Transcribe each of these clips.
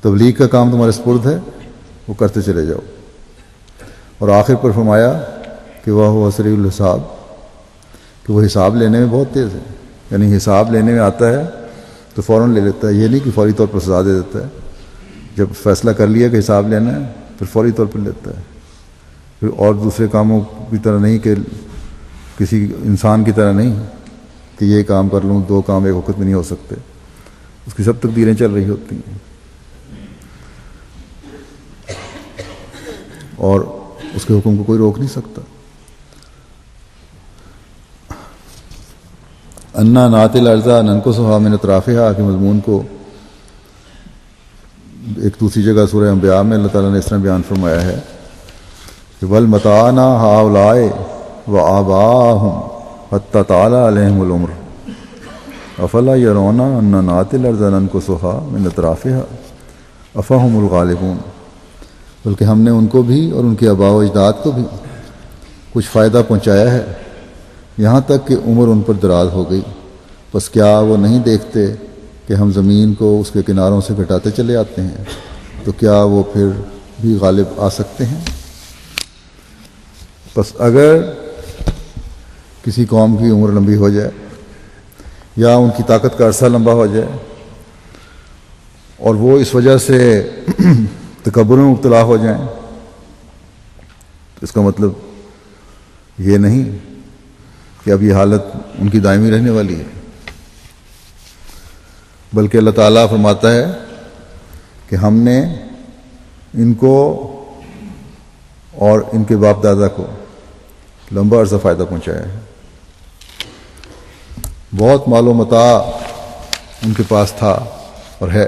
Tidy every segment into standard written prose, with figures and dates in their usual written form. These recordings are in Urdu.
تبلیغ کا کام تمہارے سپرد ہے، وہ کرتے چلے جاؤ۔ اور آخر پر فرمایا کہ وہ سریع الحساب، کہ وہ حساب لینے میں بہت تیز ہے، یعنی حساب لینے میں آتا ہے تو فوراً لے لیتا ہے، یہ نہیں کہ فوری طور پر سزا دے دیتا ہے۔ جب فیصلہ کر لیا کہ حساب لینا ہے پھر فوری طور پر لیتا ہے، پھر اور دوسرے کاموں کی طرح نہیں کہ کسی انسان کی طرح نہیں کہ یہ کام کر لوں، دو کام ایک وقت میں نہیں ہو سکتے، اس کی سب تقدیریں چل رہی ہوتی ہیں، اور اس کے حکم کو کوئی روک نہیں سکتا۔ انا نات الارضا ننقصها من اطرافها کے مضمون کو ایک دوسری جگہ سورہ انبیاء میں اللہ تعالیٰ نے اس طرح بیان فرمایا ہے کہ وَالْمَتَاعَنَا هَؤُلَاءِ وَآبَاءَهُمْ حَتَّى طَالَ عَلَيْهِمُ الْعُمُرُ أَفَلَا يَرَوْنَ أَنَّ نَأْتِي الْأَرْضَ نَنْقُصُهَا مِنْ أَطْرَافِهَا أَفَهُمُ الْغَالِبُونَ، بلکہ ہم نے ان کو بھی اور ان کے آباء و اجداد کو بھی کچھ فائدہ پہنچایا ہے یہاں تک کہ عمر ان پر دراز ہو گئی، بس کیا وہ نہیں دیکھتے کہ ہم زمین کو اس کے کناروں سے گھٹاتے چلے آتے ہیں، تو کیا وہ پھر بھی غالب آ سکتے ہیں؟ بس اگر کسی قوم کی عمر لمبی ہو جائے یا ان کی طاقت کا عرصہ لمبا ہو جائے اور وہ اس وجہ سے تکبر میں مبتلا ہو جائیں، اس کا مطلب یہ نہیں کہ اب یہ حالت ان کی دائمی رہنے والی ہے، بلکہ اللہ تعالیٰ فرماتا ہے کہ ہم نے ان کو اور ان کے باپ دادا کو لمبا عرصہ فائدہ پہنچایا ہے، بہت مال و متاع ان کے پاس تھا اور ہے،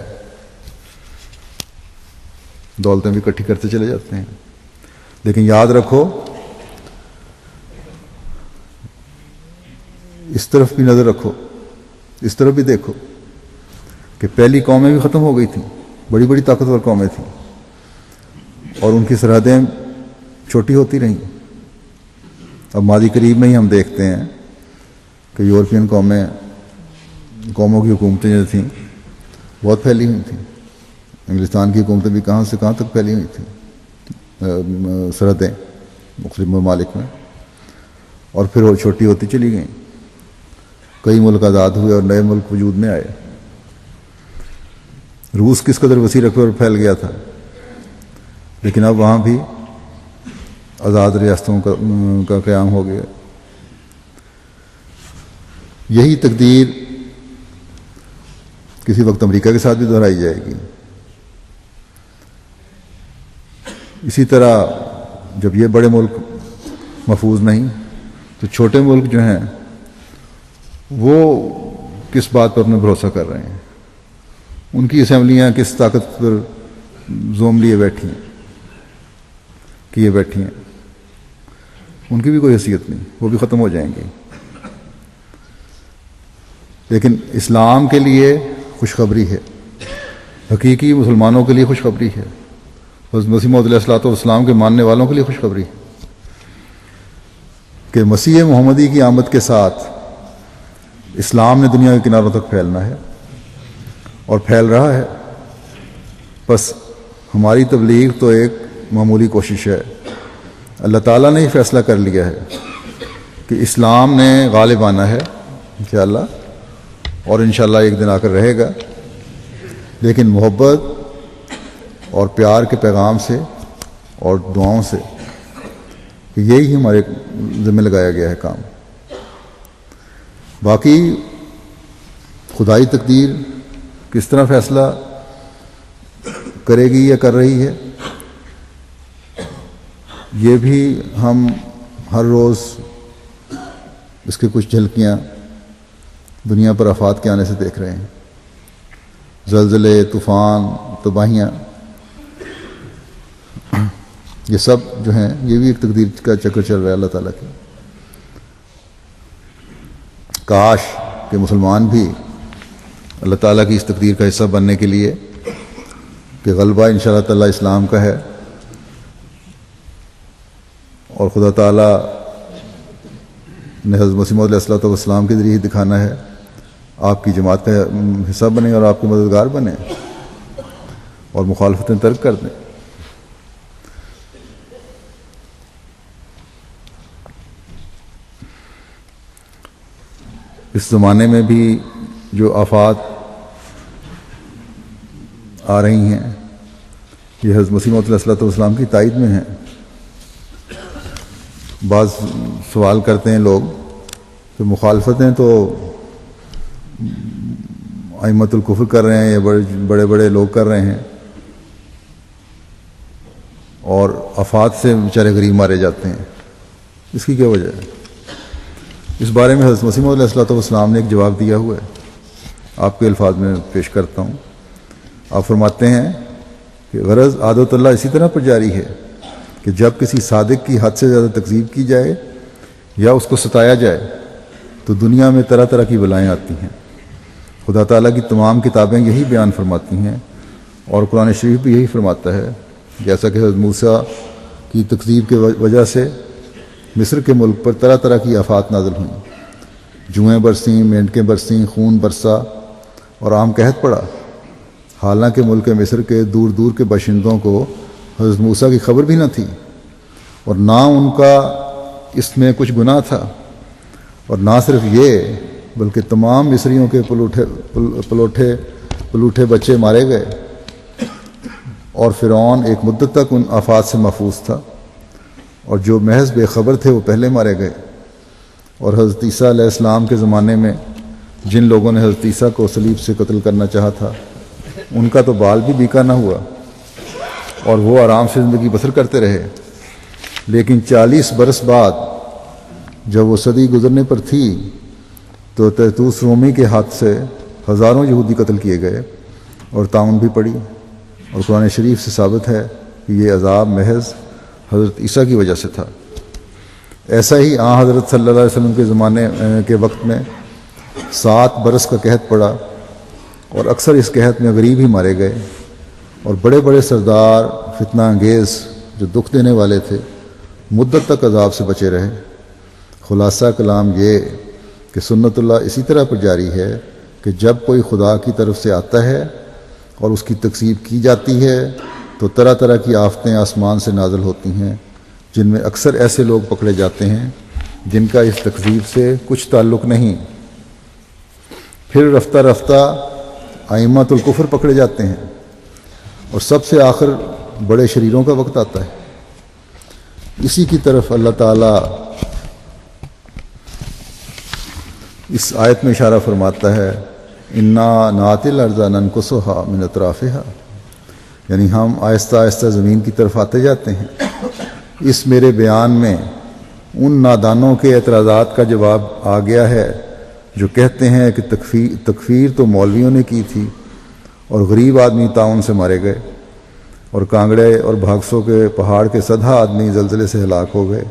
دولتیں بھی اکٹھی کرتے چلے جاتے ہیں، لیکن یاد رکھو اس طرف بھی نظر رکھو، اس طرف بھی دیکھو کہ پہلی قومیں بھی ختم ہو گئی تھیں، بڑی بڑی طاقتور قومیں تھیں، اور ان کی سرحدیں چھوٹی ہوتی رہیں۔ اب ماضی قریب میں ہی ہم دیکھتے ہیں کہ یورپین قوموں کی حکومتیں جو تھیں بہت پھیلی ہوئی تھیں، انگلستان کی حکومتیں بھی کہاں سے کہاں تک پھیلی ہوئی تھیں، سرحدیں مختلف ممالک میں، اور پھر وہ چھوٹی ہوتی چلی گئیں، کئی ملک آزاد ہوئے اور نئے ملک وجود میں آئے۔ روس کس قدر وسیع رقبے پر پھیل گیا تھا، لیکن اب وہاں بھی آزاد ریاستوں کا قیام ہو گیا۔ یہی تقدیر کسی وقت امریکہ کے ساتھ بھی دہرائی جائے گی۔ اسی طرح جب یہ بڑے ملک محفوظ نہیں تو چھوٹے ملک جو ہیں وہ کس بات پر اپنا بھروسہ کر رہے ہیں، ان کی اسمبلیاں کس طاقت پر زوم لیے بیٹھی ہیں، کیے بیٹھی ہیں، ان کی بھی کوئی حیثیت نہیں، وہ بھی ختم ہو جائیں گے۔ لیکن اسلام کے لیے خوشخبری ہے، حقیقی مسلمانوں کے لیے خوشخبری ہے، حضرت مسیح موعود علیہ الصلوۃ والسلام کے ماننے والوں کے لیے خوشخبری ہے کہ مسیح محمدی کی آمد کے ساتھ اسلام نے دنیا کے کناروں تک پھیلنا ہے اور پھیل رہا ہے۔ بس ہماری تبلیغ تو ایک معمولی کوشش ہے، اللہ تعالیٰ نے یہ فیصلہ کر لیا ہے کہ اسلام نے غالب آنا ہے انشاءاللہ، اور انشاءاللہ ایک دن آ کر رہے گا، لیکن محبت اور پیار کے پیغام سے اور دعاؤں سے، کہ یہی ہمارے ذمہ لگایا گیا ہے کام۔ باقی خدائی تقدیر کس طرح فیصلہ کرے گی یا کر رہی ہے، یہ بھی ہم ہر روز اس کے کچھ جھلکیاں دنیا پر آفات کے آنے سے دیکھ رہے ہیں، زلزلے، طوفان، تباہیاں، یہ سب جو ہیں یہ بھی ایک تقدیر کا چکر چل رہا ہے اللہ تعالیٰ کی۔ کاش کہ مسلمان بھی اللہ تعالیٰ کی اس تقدیر کا حصہ بننے کے لیے کہ غلبہ انشاءاللہ تعالیٰ اسلام کا ہے، اور خدا تعالیٰ نے حضرت مسیح موعود علیہ السلام کے ذریعے دکھانا ہے، آپ کی جماعت کا حصہ بنے اور آپ کے مددگار بنے، اور مخالفتیں ترک کر دیں۔ اس زمانے میں بھی جو آفات آ رہی ہیں یہ حضرت مسیح موعود علیہ الصلوۃ والسلام کی تائید میں ہیں۔ بعض سوال کرتے ہیں لوگ کہ مخالفتیں تو ائمۃ الکفر کر رہے ہیں یا بڑے بڑے لوگ کر رہے ہیں، اور آفات سے بیچارے غریب مارے جاتے ہیں، اس کی کیا وجہ ہے؟ اس بارے میں حضرت مسیح موعود علیہ الصلوۃ والسلام نے ایک جواب دیا ہوا ہے، آپ کے الفاظ میں پیش کرتا ہوں۔ آپ فرماتے ہیں کہ غرض عادت اللہ اسی طرح پر جاری ہے کہ جب کسی صادق کی حد سے زیادہ تکذیب کی جائے یا اس کو ستایا جائے تو دنیا میں طرح طرح کی بلائیں آتی ہیں۔ خدا تعالیٰ کی تمام کتابیں یہی بیان فرماتی ہیں، اور قرآن شریف بھی یہی فرماتا ہے، جیسا کہ حضرت موسیٰ کی تکذیب کی وجہ سے مصر کے ملک پر طرح طرح کی آفات نازل ہوئیں، جوئیں برسیں، مینڈکیں برسیں، خون برسا اور عام قحط پڑا، حالانکہ ملک مصر کے دور دور کے باشندوں کو حضرت موسیٰ کی خبر بھی نہ تھی، اور نہ ان کا اس میں کچھ گناہ تھا، اور نہ صرف یہ بلکہ تمام مصریوں کے پلوٹھے بچے مارے گئے، اور فرعون ایک مدت تک ان آفات سے محفوظ تھا، اور جو محض بے خبر تھے وہ پہلے مارے گئے۔ اور حضرت عیسیٰ علیہ السلام کے زمانے میں جن لوگوں نے حضرت عیسیٰ کو صلیب سے قتل کرنا چاہا تھا ان کا تو بال بھی بیکا نہ ہوا، اور وہ آرام سے زندگی بسر کرتے رہے، لیکن 40 برس بعد جب وہ صدی گزرنے پر تھی تو تیتوس رومی کے ہاتھ سے ہزاروں یہودی قتل کیے گئے اور طاعون بھی پڑی، اور قرآن شریف سے ثابت ہے کہ یہ عذاب محض حضرت عیسیٰ کی وجہ سے تھا۔ ایسا ہی حضرت صلی اللہ علیہ وسلم کے زمانے کے وقت میں 7 برس کا قحط پڑا، اور اکثر اس قحط میں غریب ہی مارے گئے، اور بڑے بڑے سردار فتنہ انگیز جو دکھ دینے والے تھے مدت تک عذاب سے بچے رہے۔ خلاصہ کلام یہ کہ سنت اللہ اسی طرح پر جاری ہے کہ جب کوئی خدا کی طرف سے آتا ہے اور اس کی تکذیب کی جاتی ہے تو طرح طرح کی آفتیں آسمان سے نازل ہوتی ہیں، جن میں اکثر ایسے لوگ پکڑے جاتے ہیں جن کا اس تکذیب سے کچھ تعلق نہیں۔ پھر رفتہ رفتہ ائمۃ الکفر پکڑے جاتے ہیں، اور سب سے آخر بڑے شریروں کا وقت آتا ہے۔ اسی کی طرف اللہ تعالیٰ اس آیت میں اشارہ فرماتا ہے، انا ناتی الارض ننقصها من اطرافها، یعنی ہم آہستہ آہستہ زمین کی طرف آتے جاتے ہیں۔ اس میرے بیان میں ان نادانوں کے اعتراضات کا جواب آ گیا ہے جو کہتے ہیں کہ تکفیر تو مولویوں نے کی تھی، اور غریب آدمی طاعون سے مارے گئے، اور کانگڑے اور بھاگسوں کے پہاڑ کے 100 آدمی زلزلے سے ہلاک ہو گئے۔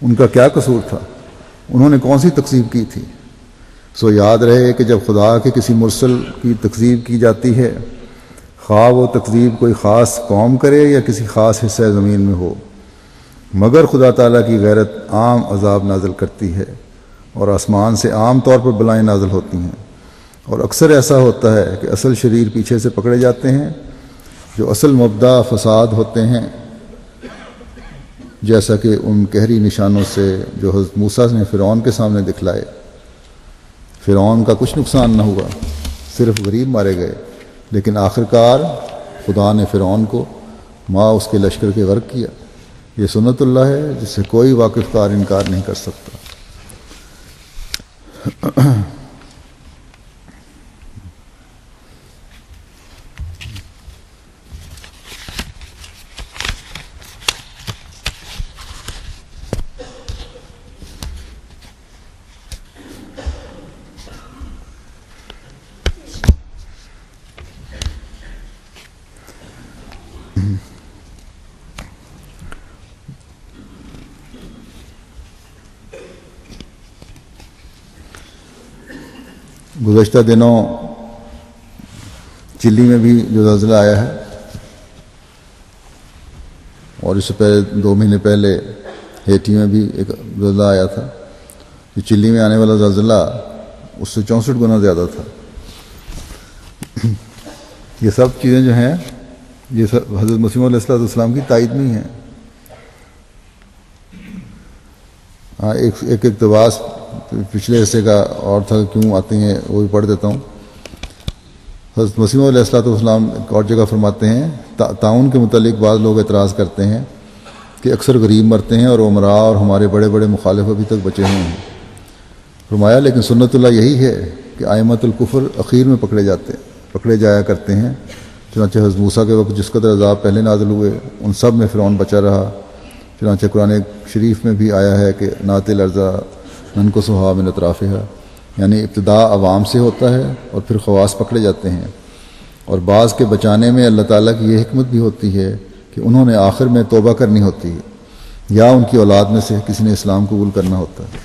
ان کا کیا قصور تھا؟ انہوں نے کون سی تکذیب کی تھی؟ سو یاد رہے کہ جب خدا کے کسی مرسل کی تکذیب کی جاتی ہے، خواہ وہ تکذیب کوئی خاص قوم کرے یا کسی خاص حصہ زمین میں ہو، مگر خدا تعالیٰ کی غیرت عام عذاب نازل کرتی ہے، اور آسمان سے عام طور پر بلائیں نازل ہوتی ہیں، اور اکثر ایسا ہوتا ہے کہ اصل شریر پیچھے سے پکڑے جاتے ہیں جو اصل مبدا فساد ہوتے ہیں، جیسا کہ ان قہری نشانوں سے جو حضرت موسیٰ نے فرعون کے سامنے دکھلائے۔ فرعون کا کچھ نقصان نہ ہوا، صرف غریب مارے گئے، لیکن آخرکار خدا نے فرعون کو اس کے لشکر کے غرق کیا۔ یہ سنت اللہ ہے جس سے کوئی واقف کار انکار نہیں کر سکتا۔ گزشتہ دنوں چلی میں بھی جو زلزلہ آیا ہے، اور اس سے پہلے 2 مہینے پہلے ہیٹی میں بھی ایک زلزلہ آیا تھا، جو چلی میں آنے والا زلزلہ اس سے 64 گنا زیادہ تھا۔ یہ سب چیزیں جو ہیں یہ حضرت مسیح علیہ السلام کی تائید میں ہی ہے. ہاں ایک اقتباس پچھلے حصے کا اور تھا، کیوں آتے ہیں وہ بھی پڑھ دیتا ہوں. حضرت مسیح علیہ السلام ایک اور جگہ فرماتے ہیں، تعاون کے متعلق بعض لوگ اعتراض کرتے ہیں کہ اکثر غریب مرتے ہیں اور عمراء اور ہمارے بڑے بڑے مخالف ابھی تک بچے ہوئے ہیں. فرمایا لیکن سنت اللہ یہی ہے کہ ائمۃ الکفر اخیر میں پکڑے جایا کرتے ہیں. چنانچہ حضرت موسیٰ کے وقت جس قدر عذاب پہلے نازل ہوئے ان سب میں فرعون بچا رہا. چنانچہ قرآن شریف میں بھی آیا ہے کہ نات الارض ننقصھا من اطرافھا، یعنی ابتدا عوام سے ہوتا ہے اور پھر خواص پکڑے جاتے ہیں. اور بعض کے بچانے میں اللہ تعالیٰ کی یہ حکمت بھی ہوتی ہے کہ انہوں نے آخر میں توبہ کرنی ہوتی ہے یا ان کی اولاد میں سے کسی نے اسلام قبول کرنا ہوتا ہے.